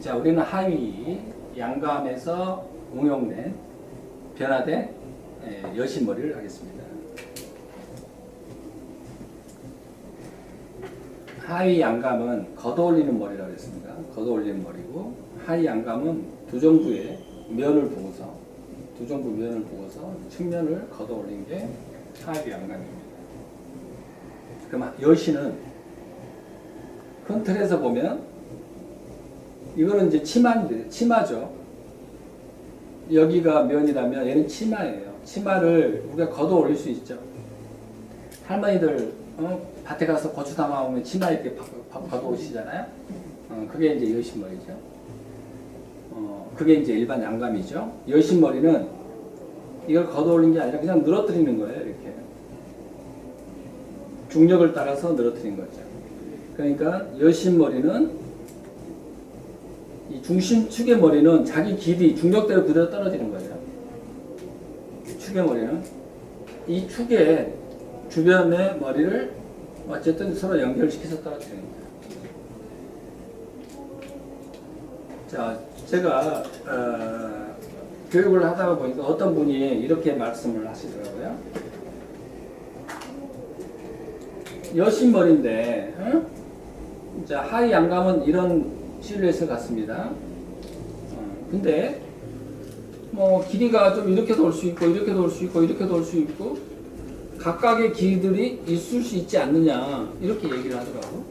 자, 우리는 하위 양감에서 응용된 변화된 여신머리를 하겠습니다. 하위 양감은 걷어올리는 머리라고 했습니다. 걷어올리는 머리고, 하위 양감은 두 정도의 면을 보고서, 측면을 걷어올린 게 하위 양감입니다. 그럼 여신은 큰 틀에서 보면 이거는 이제 치마인데, 치마죠. 여기가 면이라면 얘는 치마예요. 치마를 우리가 걷어올릴 수 있죠. 할머니들 밭에 가서 고추 담아오면 치마 이렇게 걷어오시잖아요. 그게 이제 여신머리죠. 그게 이제 일반 양감이죠. 여신머리는 이걸 걷어올린 게 아니라 그냥 늘어뜨리는 거예요. 이렇게 중력을 따라서 늘어뜨린 거죠. 그러니까 여신머리는 이 중심축의 머리는 자기 길이 중력대로 그대로 떨어지는 거예요. 축의 머리는 이 축의 주변의 머리를 어쨌든 서로 연결시켜서 떨어뜨리는 거예요. 자, 제가 교육을 하다가 보니까 어떤 분이 이렇게 말씀을 하시더라고요. 여신머리인데, 자, 하위 양감은 이런 실루엣을 갖습니다. 근데 뭐 길이가 좀 이렇게도 올 수 있고 이렇게도 올 수 있고 이렇게도 올 수 있고 각각의 길들이 있을 수 있지 않느냐 이렇게 얘기를 하더라고.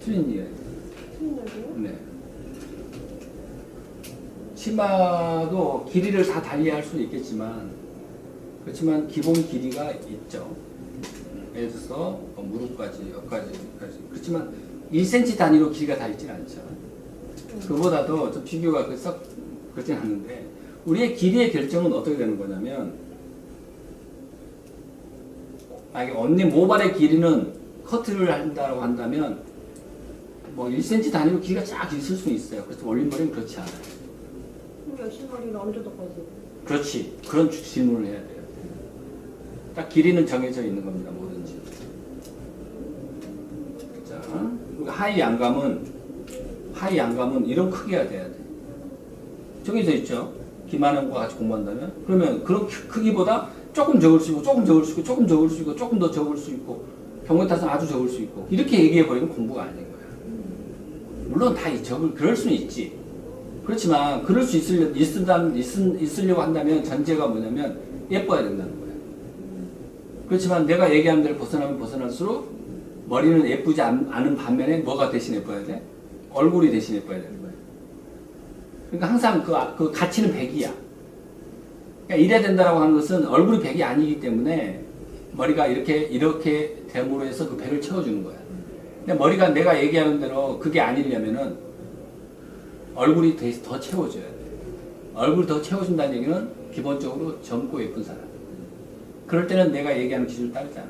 틀린 이야기. 네. 치마도 길이를 다 달리할 수 있겠지만 그렇지만 기본 길이가 있죠. 예를 들어서 무릎까지 여기까지 그렇지만 1cm 단위로 길이가 다 있지는 않죠. 그보다도 좀 비교가 썩 그렇진 않는데 우리의 길이의 결정은 어떻게 되는 거냐면 만약에 언니 모발의 길이는 커트를 한다고 한다면 뭐 1cm 단위로 길이가 쫙 있을 수 있어요. 그래서 올림머리는 그렇지 않아요. 그럼 여신머리는 어느 정도까지? 그렇지. 그런 질문을 해야 돼요. 딱 길이는 정해져 있는 겁니다. 뭐든지. 자, 하위 양감은 이런 크기가 돼야 돼. 정해져 있죠. 김한영과 같이 공부한다면 그러면 그런 크기보다 조금 적을 수 있고 조금 적을 수 있고 조금 적을 수 있고 조금 더 적을 수 있고 경우에 따라서 아주 적을 수 있고 이렇게 얘기해 버리면 공부가 아닌 거야. 물론 다 그럴 수는 있지. 그렇지만 그럴 수 있으려고 한다면 전제가 뭐냐면 예뻐야 된다는 거야. 그렇지만 내가 얘기하는 대로 벗어나면 벗어날수록 머리는 예쁘지 않은 반면에 뭐가 대신 예뻐야 돼? 얼굴이 대신 예뻐야 되는 거야. 그러니까 항상 그 가치는 100이야. 그러니까 이래야 된다라고 하는 것은 얼굴이 100이 아니기 때문에 머리가 이렇게 됨으로 해서 그 100을 채워주는 거야. 근데 머리가 내가 얘기하는 대로 그게 아니려면은 얼굴이 더 채워줘야 돼. 얼굴 더 채워준다는 얘기는 기본적으로 젊고 예쁜 사람. 그럴 때는 내가 얘기하는 기준을 따르지 않아.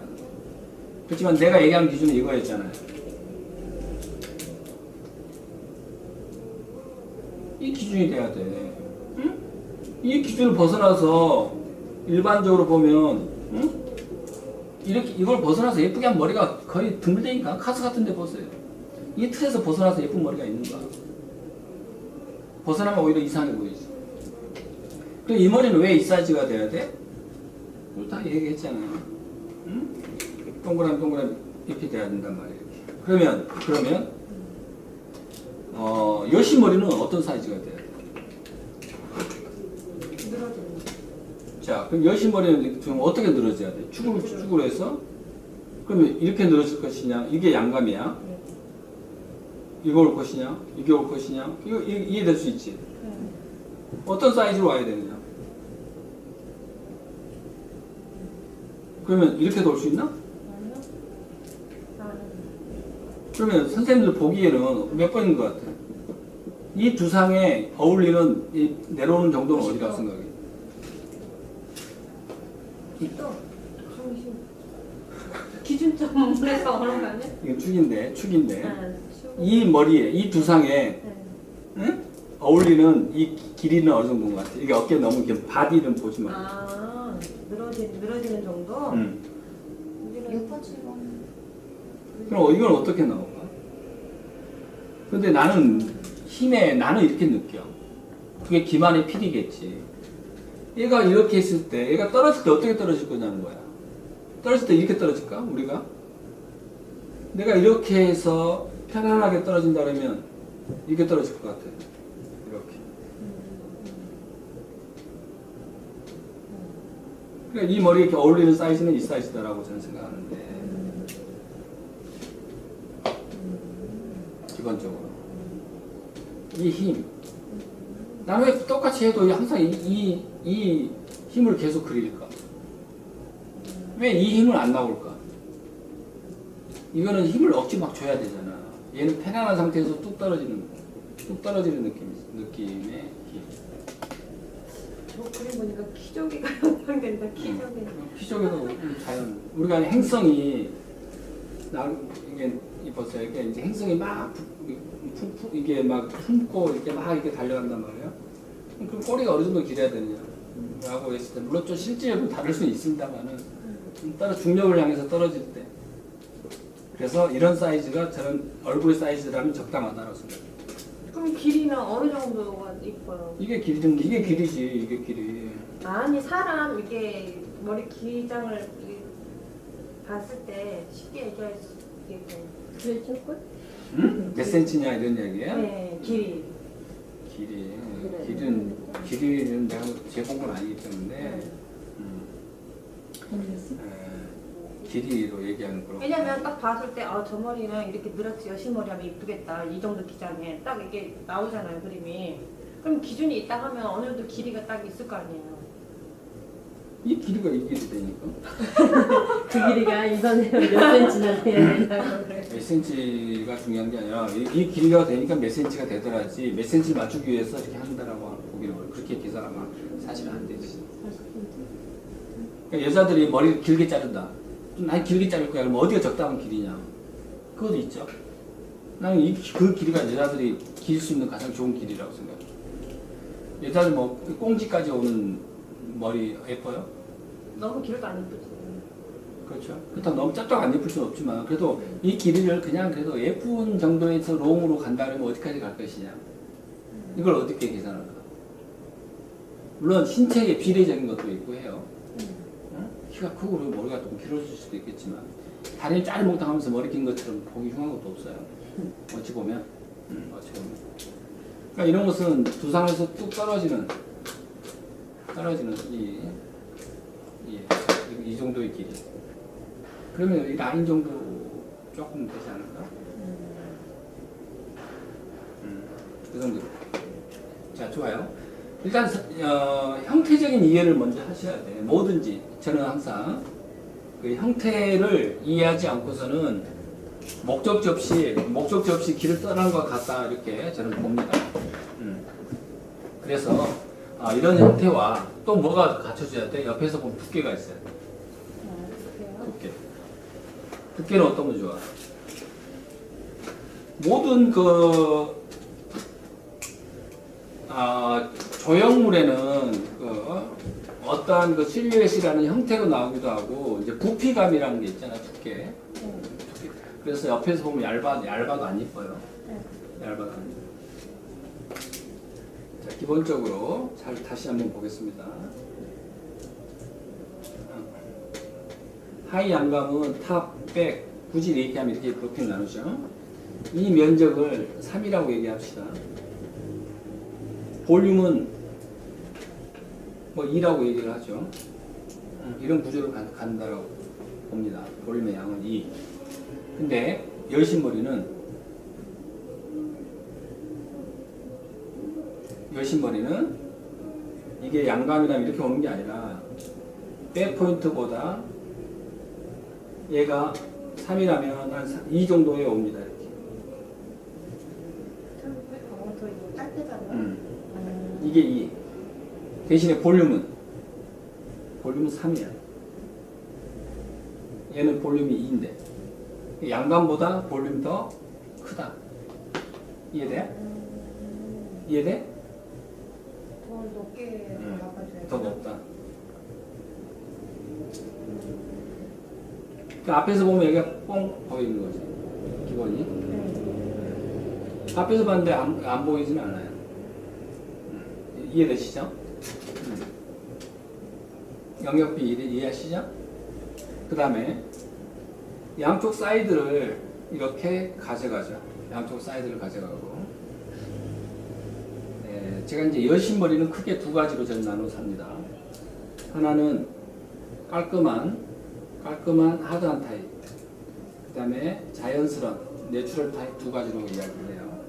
그렇지만 내가 얘기하는 기준은 이거였잖아요. 이 기준이 돼야 돼. 응? 이 기준을 벗어나서 일반적으로 보면 이렇게 이걸 벗어나서 예쁘게 한 머리가 거의 드물다니까. 카스 같은 데 보세요. 이 틀에서 벗어나서 예쁜 머리가 있는가. 벗어나면 오히려 이상해 보이지. 그리고 이 머리는 왜 이 사이즈가 돼야 돼? 이거 다 얘기했잖아요. 응? 동그란 잎이 돼야 된단 말이에요. 그러면 여신머리는 어떤 사이즈가 돼야 돼? 자, 그럼 여신머리는 좀 어떻게 늘어져야 돼? 축으로 해서? 그러면 이렇게 늘어질 것이냐? 이게 양감이야? 이거 올 것이냐? 이게 올 것이냐? 이거 이해될 수 있지? 어떤 사이즈로 와야 되느냐? 그러면 이렇게도 올 수 있나? 그러면 선생님들 보기에는 몇 번인 것 같아? 이 두 상에 어울리는 이 내려오는 정도는 어디라고 생각해? 기준점 문에서 그런 거 아니야? 이거 축인데. 이 머리에, 이 두 상에 응? 어울리는 이 길이는 어느 정도인 것 같아? 이게 어깨 너무 긴 바디는 보지 마. 아, 늘어지는 정도? 응. 6번, 7번. 그럼 이건 어떻게 나올까? 근데 나는 나는 이렇게 느껴. 그게 기만의 필이겠지. 얘가 이렇게 했을 때, 얘가 떨어질 때 어떻게 떨어질 거냐는 거야. 떨어질 때 이렇게 떨어질까? 우리가? 내가 이렇게 해서 편안하게 떨어진다 그러면 이렇게 떨어질 것 같아. 이렇게. 그러니까 이 머리에 이렇게 어울리는 사이즈는 이 사이즈다라고 저는 생각하는데, 기본적으로. 이 힘. 나는 왜 똑같이 해도 항상 이 힘을 계속 그릴까? 왜 이 힘을 안 나올까? 이거는 힘을 억지 막 줘야 되잖아. 얘는 편안한 상태에서 뚝 떨어지는 느낌의 힘. 저 그림 보니까 키조개가 연상된다. 키조개. 피적에도 자연. 우리가 행성이 이게 보세요. 이게 이제 행성이 막 이게 막 품고 이렇게 막 이렇게 달려간단 말이에요. 그럼 꼬리가 어느 정도 길어야 되느냐라고 했을 때 물론 좀 실제로 다를 수는 있습니다만은 따라 중력을 향해서 떨어질 때. 그래서 이런 사이즈가 저는 얼굴 사이즈라면 적당하다고 생각해요. 그럼 길이는 어느 정도가 이뻐요? 이게 길이지, 이게 길이. 아니 사람 이게 머리 기장을 이게 봤을 때 쉽게 얘기할 수 있게 그랬을걸? 응? 몇 센치냐 이런 얘기야? 네, 길이. 길이는 내가 재본 건 아니기 때문에 네. 길이로 얘기하는 거로. 왜냐면 딱 봤을 때 저 머리는 이렇게 늘어서 여신머리 하면 이쁘겠다 이 정도 기장에 딱 이게 나오잖아요 그림이. 그럼 기준이 있다 하면 어느 정도 길이가 딱 있을 거 아니에요. 이 길이가 이 길이 되니까 그 길이가 이선에 몇 센치나 돼야 된다고 그래. 몇 센치가 중요한 게 아니라 이 길이가 되니까 몇 센치가 되더라지 몇 센치를 맞추기 위해서 이렇게 한다라고 보기는 그렇게 계산하면 사실은 안 되지. 그러니까 여자들이 머리를 길게 자른다. 난 길게 자를 거야. 그럼 어디가 적당한 길이냐? 그것도 있죠. 나는 그 길이가 여자들이 길 수 있는 가장 좋은 길이라고 생각해. 여자들 뭐 꽁지까지 오는 머리 예뻐요? 너무 길어도 안 예쁘지. 그렇죠. 그렇다고 너무 짝짝 안 예쁠 수는 없지만 그래도 이 길이를 그냥 그래도 예쁜 정도에서 롱으로 간다면 어디까지 갈 것이냐? 이걸 어떻게 계산할까? 물론 신체의 비례적인 것도 있고 해요. 키가 크고 그리고 머리가 좀 길어질 수도 있겠지만 다리를 짜리몽땅하면서 머리 긴 것처럼 보기 흉한 것도 없어요. 어찌 보면 그러니까 이런 것은 두상에서 뚝 떨어지는 이 정도의 길이. 그러면 이 라인 정도 조금 되지 않을까? 그 정도. 자, 좋아요. 일단 형태적인 이해를 먼저 하셔야 돼. 뭐든지 저는 항상 그 형태를 이해하지 않고서는 목적지 없이 길을 떠나는 것 같다 이렇게 저는 봅니다. 그래서 이런 형태와 또 뭐가 갖춰져야 돼? 옆에서 보면 두께가 있어야 돼. 두께는 어떤 거 좋아? 모든 조형물에는 어떠한 실루엣이라는 형태가 나오기도 하고 이제 부피감이라는 게 있잖아. 두께. 그래서 옆에서 보면 얇아도 안 이뻐요. 얇아도 안 이뻐요. 자, 기본적으로 다시 한번 보겠습니다. 하이 양감은 탑, 백, 굳이 얘기하면 이렇게 높이를 나누죠. 이 면적을 3이라고 얘기합시다. 볼륨은 뭐 2라고 얘기를 하죠. 이런 구조로 간다라고 봅니다. 볼륨의 양은 2. 근데 열심머리는 이게 양감이라면 이렇게 오는 게 아니라 백 포인트보다 얘가 3이라면 한 2 정도에 옵니다. 이렇게. 더 짧대잖아. 이게 2. 대신에 볼륨은 3이야. 얘는 볼륨이 2인데 양감보다 볼륨이 더 크다. 이해돼? 이해돼? 더 높게 나가줘야 더 높다. 그 앞에서 보면 여기가 뻥 보이는 거지. 기본이. 앞에서 봤는데 안 보이지는 않아요. 이해되시죠? 영역비 이해하시죠? 그 다음에 양쪽 사이드를 이렇게 가져가죠. 양쪽 사이드를 가져가고 제가 이제 여신머리는 크게 두 가지로 저는 나눠서 합니다. 하나는 깔끔한 하드한 타입, 그 다음에 자연스러운 내추럴 타입 두 가지로 이야기를 해요.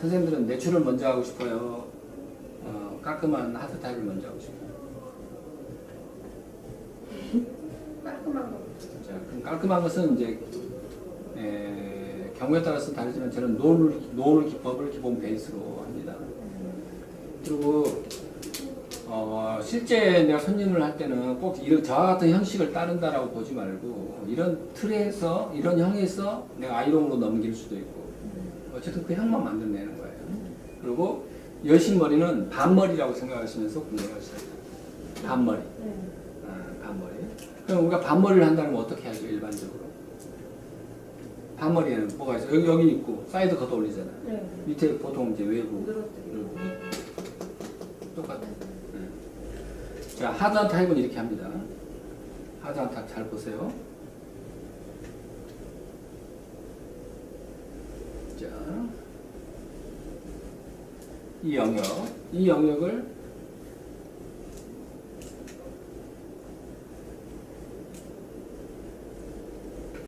선생님들은 내추럴 먼저 하고 싶어요? 깔끔한 하드 타입을 먼저 하고 싶어요? 깔끔한 거. 자, 그럼 깔끔한 것은 이제 경우에 따라서 다르지만 저는 노을 기법을 기본 베이스로 합니다. 그리고 실제 내가 손님을 할 때는 꼭 이런 저와 같은 형식을 따른다라고 보지 말고 이런 틀에서 이런 형에서 내가 아이롱으로 넘길 수도 있고 어쨌든 그 형만 만들어내는 거예요. 그리고 여신머리는 반머리라고 생각하시면서 공부하셔야 돼요. 반머리. 반머리. 그럼 우리가 반머리를 한다면 어떻게 하죠 일반적으로? 반머리에는 뭐가 있어요? 여기 있고 사이드 걷어 올리잖아요. 네. 밑에 보통 이제 외부 늘어뜨리고. 똑같아. 자, 하드한 타입은 이렇게 합니다. 하드한 타입 잘 보세요. 자, 이 영역을